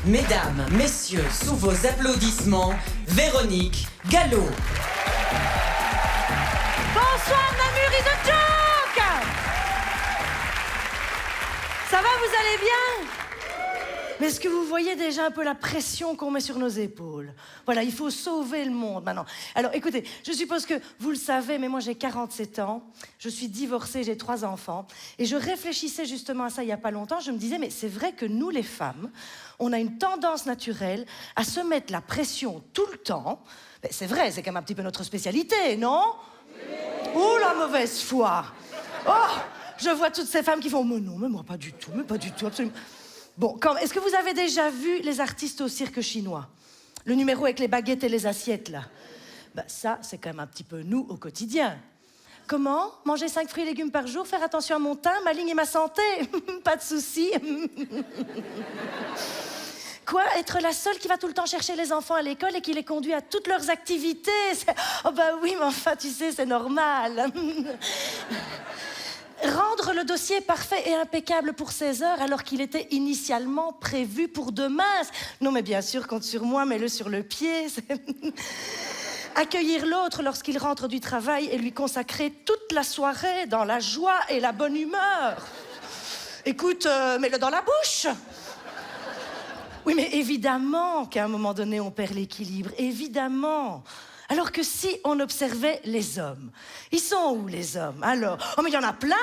Mesdames, messieurs, sous vos applaudissements, Véronique Gallo. Bonsoir Namur et the Joke. Ça va, vous allez bien? Mais est-ce que vous voyez déjà un peu la pression qu'on met sur nos épaules? Voilà, il faut sauver le monde maintenant. Alors écoutez, je suppose que vous le savez, mais moi j'ai 47 ans, je suis divorcée, j'ai 3 enfants, et je réfléchissais justement à ça il n'y a pas longtemps, je me disais, mais c'est vrai que nous les femmes, on a une tendance naturelle à se mettre la pression tout le temps. Mais c'est vrai, c'est quand même un petit peu notre spécialité, non? Oh la mauvaise foi! Oh, je vois toutes ces femmes qui font, mais non, mais moi pas du tout, absolument. Bon, est-ce que vous avez déjà vu les artistes au cirque chinois? Le numéro avec les baguettes et les assiettes, là. Ben, ça, c'est quand même un petit peu nous au quotidien. Comment? Manger 5 fruits et légumes par jour, faire attention à mon teint, ma ligne et ma santé? Pas de souci. Quoi? Être la seule qui va tout le temps chercher les enfants à l'école et qui les conduit à toutes leurs activités? Oh bah oui, mais enfin, tu sais, c'est normal. Rendre le dossier parfait et impeccable pour 16 heures alors qu'il était initialement prévu pour demain. Non, mais bien sûr, compte sur moi, mets-le sur le pied. Accueillir l'autre lorsqu'il rentre du travail et lui consacrer toute la soirée dans la joie et la bonne humeur. Écoute, mets-le dans la bouche. Oui, mais évidemment qu'à un moment donné, on perd l'équilibre. Évidemment. Alors que si on observait les hommes, ils sont où les hommes? Alors, oh mais il y en a plein.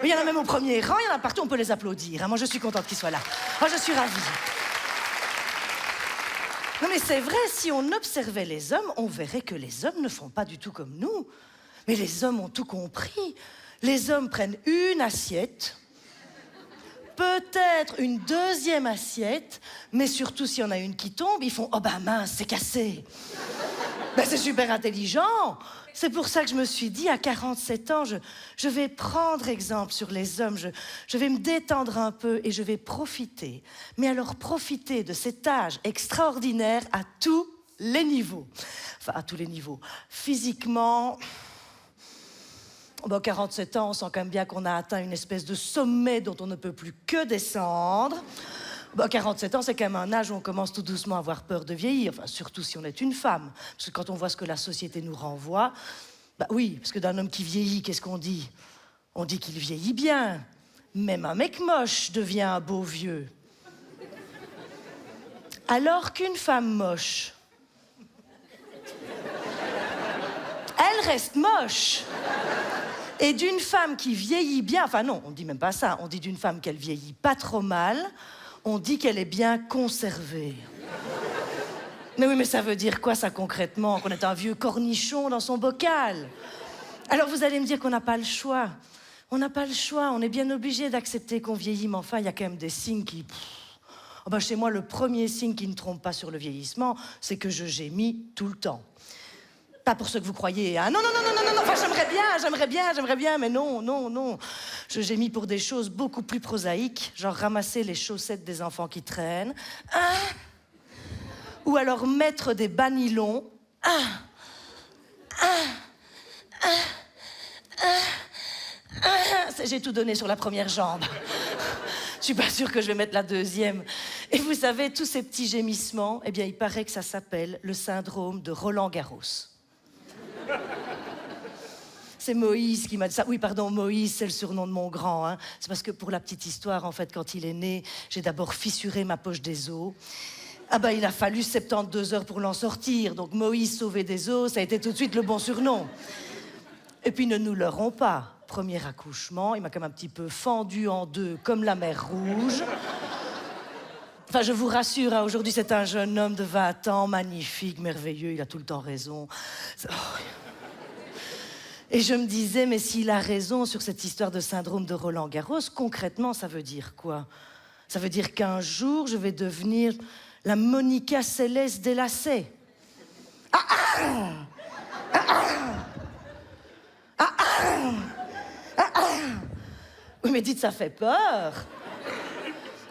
Il y en a même au premier rang, il y en a partout, on peut les applaudir. Moi je suis contente qu'ils soient là. Moi je suis ravie. Non mais c'est vrai, si on observait les hommes, on verrait que les hommes ne font pas du tout comme nous. Mais les hommes ont tout compris. Les hommes prennent une assiette, peut-être une deuxième assiette, mais surtout s'il y en a une qui tombe, ils font « Oh ben mince, c'est cassé !» Ben, c'est super intelligent. C'est pour ça que je me suis dit, à 47 ans, je vais prendre exemple sur les hommes, je vais me détendre un peu et je vais profiter. Mais alors profiter de cet âge extraordinaire à tous les niveaux. Enfin, à tous les niveaux. Physiquement, bon, 47 ans, on sent quand même bien qu'on a atteint une espèce de sommet dont on ne peut plus que descendre. Bon, 47 ans, c'est quand même un âge où on commence tout doucement à avoir peur de vieillir, enfin, surtout si on est une femme. Parce que quand on voit ce que la société nous renvoie, bah oui, parce que d'un homme qui vieillit, qu'est-ce qu'on dit? On dit qu'il vieillit bien. Même un mec moche devient un beau vieux. Alors qu'une femme moche, elle reste moche. Et d'une femme qui vieillit bien, enfin non, on dit même pas ça, on dit d'une femme qu'elle vieillit pas trop mal, on dit qu'elle est bien conservée. Mais oui, mais ça veut dire quoi, ça, concrètement? Qu'on est un vieux cornichon dans son bocal? Alors, vous allez me dire qu'on n'a pas le choix. On n'a pas le choix, on est bien obligé d'accepter qu'on vieillit, mais enfin, il y a quand même des signes qui... Oh ben, chez moi, le premier signe qui ne trompe pas sur le vieillissement, c'est que je gémis tout le temps. Pas pour ce que vous croyez, hein. Non, enfin, j'aimerais bien, mais non. Je gémis pour des choses beaucoup plus prosaïques, genre ramasser les chaussettes des enfants qui traînent, ou alors mettre des bas nylons, j'ai tout donné sur la première jambe. Je suis pas sûre que je vais mettre la deuxième. Et vous savez, tous ces petits gémissements, eh bien, il paraît que ça s'appelle le syndrome de Roland-Garros. C'est Moïse qui m'a dit ça. Oui, pardon, Moïse, c'est le surnom de mon grand. Hein. C'est parce que pour la petite histoire, en fait, quand il est né, j'ai d'abord fissuré ma poche des os. Ah ben, il a fallu 72 heures pour l'en sortir. Donc Moïse sauvé des os, ça a été tout de suite le bon surnom. Et puis ne nous leurrons pas. Premier accouchement, il m'a quand même un petit peu fendu en deux, comme la mer Rouge. Enfin, je vous rassure, hein, aujourd'hui, c'est un jeune homme de 20 ans, magnifique, merveilleux, il a tout le temps raison. Oh. Et je me disais, mais s'il a raison sur cette histoire de syndrome de Roland-Garros, concrètement, ça veut dire quoi? Ça veut dire qu'un jour, je vais devenir la Monica Seles délacée. Oui, mais dites, ça fait peur.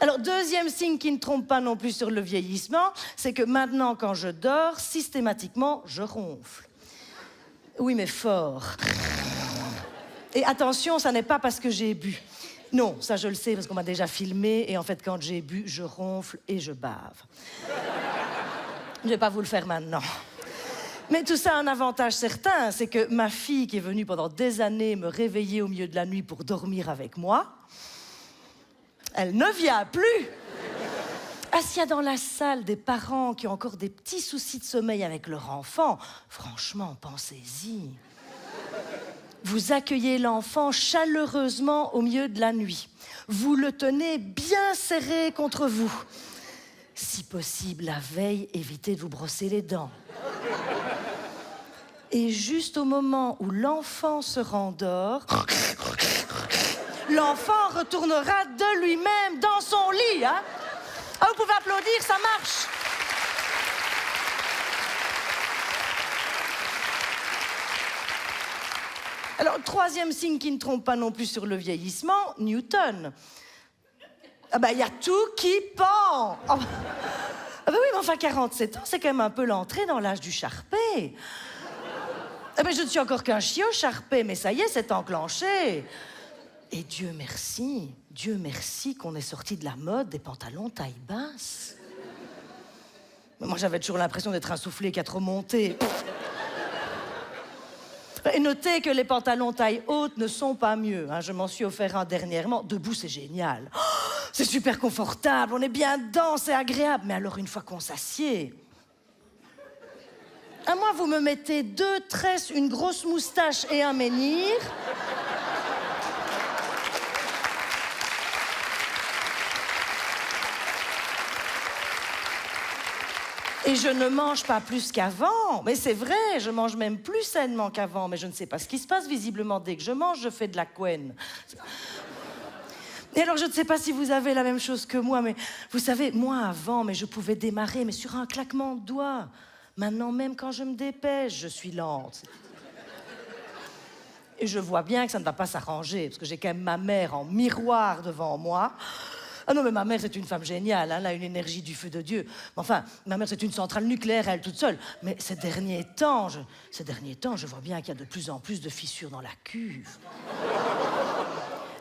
Alors, deuxième signe qui ne trompe pas non plus sur le vieillissement, c'est que maintenant, quand je dors, systématiquement, je ronfle. Oui, mais fort. Et attention, ça n'est pas parce que j'ai bu. Non, ça je le sais parce qu'on m'a déjà filmé et en fait quand j'ai bu, je ronfle et je bave. Je vais pas vous le faire maintenant. Mais tout ça a un avantage certain, c'est que ma fille qui est venue pendant des années me réveiller au milieu de la nuit pour dormir avec moi, elle ne vient plus. Ah, s'il y a dans la salle des parents qui ont encore des petits soucis de sommeil avec leur enfant, franchement, pensez-y. Vous accueillez l'enfant chaleureusement au milieu de la nuit. Vous le tenez bien serré contre vous. Si possible, la veille, évitez de vous brosser les dents. Et juste au moment où l'enfant se rendort, l'enfant retournera de lui-même dans son lit. Hein? Ah, vous pouvez applaudir, ça marche. Alors, troisième signe qui ne trompe pas non plus sur le vieillissement, Newton. Ah ben, il y a tout qui pend. Oh. Ah ben oui, mais enfin, 47 ans, c'est quand même un peu l'entrée dans l'âge du charpé. Ah ben, je ne suis encore qu'un chiot charpé, mais ça y est, c'est enclenché. Et Dieu merci qu'on est sorti de la mode des pantalons taille basse. Moi, j'avais toujours l'impression d'être un soufflé qui a trop monté. Et notez que les pantalons taille haute ne sont pas mieux. Hein. Je m'en suis offert un dernièrement. Debout, c'est génial. Oh, c'est super confortable, on est bien dedans, c'est agréable. Mais alors, une fois qu'on s'assied... À moi, vous me mettez 2 tresses, une grosse moustache et un menhir... Et je ne mange pas plus qu'avant. Mais c'est vrai, je mange même plus sainement qu'avant. Mais je ne sais pas ce qui se passe. Visiblement, dès que je mange, je fais de la couenne. Et alors, je ne sais pas si vous avez la même chose que moi, mais vous savez, moi, avant, mais je pouvais démarrer, mais sur un claquement de doigts. Maintenant, même quand je me dépêche, je suis lente. Et je vois bien que ça ne va pas s'arranger, parce que j'ai quand même ma mère en miroir devant moi. Ah non, mais ma mère, c'est une femme géniale, hein, elle a une énergie du feu de Dieu. Enfin, ma mère, c'est une centrale nucléaire, elle toute seule. Mais ces derniers temps, je vois bien qu'il y a de plus en plus de fissures dans la cuve.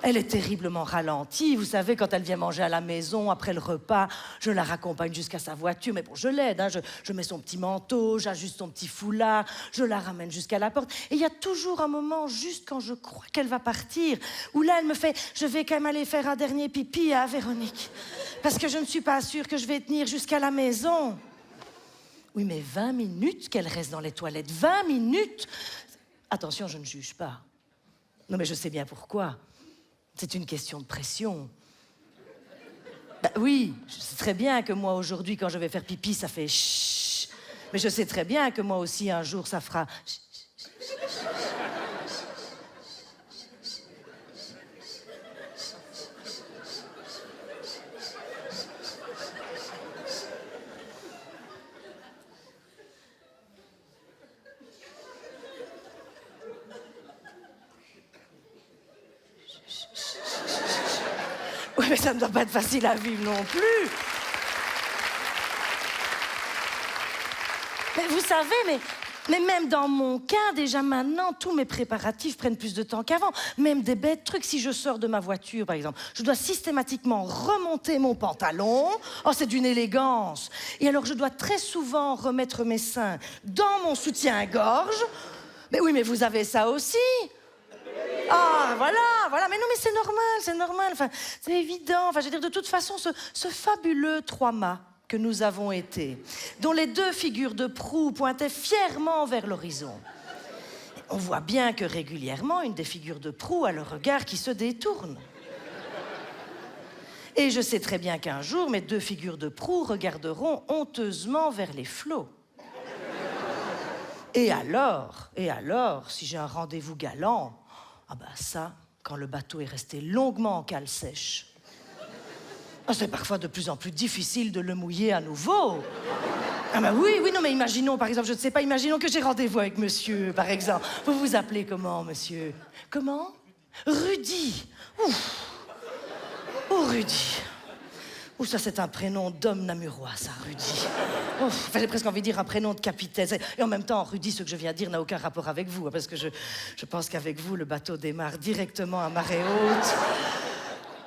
Elle est terriblement ralentie. Vous savez, quand elle vient manger à la maison, après le repas, je la raccompagne jusqu'à sa voiture. Mais bon, je l'aide, hein, je mets son petit manteau, j'ajuste son petit foulard, je la ramène jusqu'à la porte. Et il y a toujours un moment, juste quand je crois qu'elle va partir, où là, elle me fait « Je vais quand même aller faire un dernier pipi à Véronique. Parce que je ne suis pas sûre que je vais tenir jusqu'à la maison. » Oui, mais 20 minutes qu'elle reste dans les toilettes. 20 minutes. Attention, je ne juge pas. Non, mais je sais bien pourquoi. C'est une question de pression. Bah oui, je sais très bien que moi, aujourd'hui, quand je vais faire pipi, ça fait chut. Mais je sais très bien que moi aussi, un jour, ça fera chut. Oui, mais ça ne doit pas être facile à vivre non plus. Mais vous savez, mais même dans mon cas, déjà maintenant, tous mes préparatifs prennent plus de temps qu'avant. Même des bêtes trucs. Si je sors de ma voiture, par exemple, je dois systématiquement remonter mon pantalon. Oh, c'est d'une élégance. Et alors, je dois très souvent remettre mes seins dans mon soutien-gorge. Mais oui, mais vous avez ça aussi. Ah, voilà. Mais non, mais c'est normal. Enfin, c'est évident. Enfin, je veux dire, de toute façon, ce fabuleux 3-mâts que nous avons été, dont les 2 figures de proue pointaient fièrement vers l'horizon. On voit bien que régulièrement, une des figures de proue a le regard qui se détourne. Et je sais très bien qu'un jour, mes 2 figures de proue regarderont honteusement vers les flots. Et alors, si j'ai un rendez-vous galant, ah ben ça, quand le bateau est resté longuement en cale sèche, c'est parfois de plus en plus difficile de le mouiller à nouveau. Ah ben oui, non, mais imaginons, par exemple, je ne sais pas, imaginons que j'ai rendez-vous avec monsieur, par exemple. Vous vous appelez comment, monsieur? Comment? Rudy. Ouf. Oh, Rudy. Ouh, ça, c'est un prénom d'homme namurois, ça, Rudy. Oh, j'ai presque envie de dire un prénom de capitaine. Et en même temps, Rudy, ce que je viens de dire n'a aucun rapport avec vous, parce que je pense qu'avec vous, le bateau démarre directement à marée haute.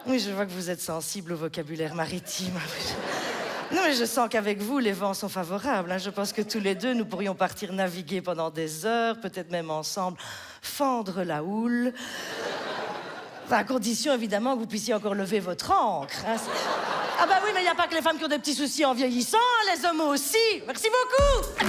Oui, je vois que vous êtes sensible au vocabulaire maritime. Non, mais je sens qu'avec vous, les vents sont favorables. Hein. Je pense que tous les deux, nous pourrions partir naviguer pendant des heures, peut-être même ensemble, fendre la houle. Enfin, à condition, évidemment, que vous puissiez encore lever votre ancre. Hein. Ah bah oui, mais il n'y a pas que les femmes qui ont des petits soucis en vieillissant, hein, les hommes aussi. Merci beaucoup.